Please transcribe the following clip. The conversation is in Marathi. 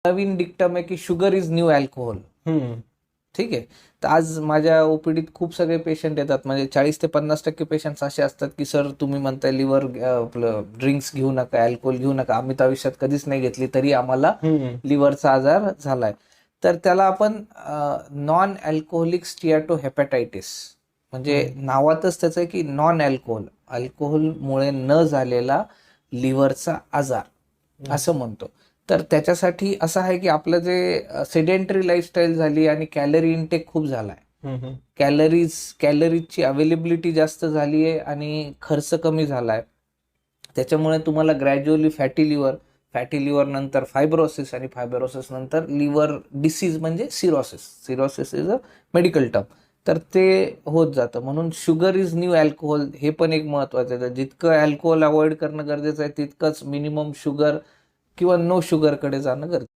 नवीन डिक्टम आहे की शुगर इज न्यू अल्कोहोल. ठीक आहे. तर आज माझ्या ओपीडीत खूप सगळे पेशंट येतात, म्हणजे 40 ते 50% पेशंट्स असे असतात की सर तुम्ही म्हणताय लिव्हर आपलं ड्रिंक्स घेऊ नका, अल्कोहोल घेऊ नका, आम्ही तर आयुष्यात कधीच नाही घेतली तरी आम्हाला लिव्हरचा आजार झालाय. तर त्याला आपण नॉन अल्कोहोलिक स्टियाटोहेपॅटायटिस, म्हणजे नावातच त्याचं आहे की नॉन अल्कोहोल, अल्कोहोलमुळे न झालेला लिव्हरचा आजार असं म्हणतो. तर त्याच्यासाठी असं आहे की आपलं जे सेडेंटरी लाईफस्टाईल झाली आणि कॅलरी इनटेक खूप झालाय, कॅलरीजची अवेलेबिलिटी जास्त झाली आहे आणि खर्च कमी झालाय. त्याच्यामुळे तुम्हाला ग्रॅज्युअली फॅटी लिव्हर नंतर फायब्रोसिस आणि फायब्रोसिस नंतर लिव्हर डिसीज म्हणजे cirrhosis is a medical term. तर ते होत जातं. म्हणून शुगर इज न्यू अल्कोहोल हे पण एक महत्वाचं आहे. जितकं अल्कोहोल अवॉइड करणं गरजेचं आहे तितकंच मिनिमम शुगर किंवा नो शुगरकडे जाणं गरजेचं.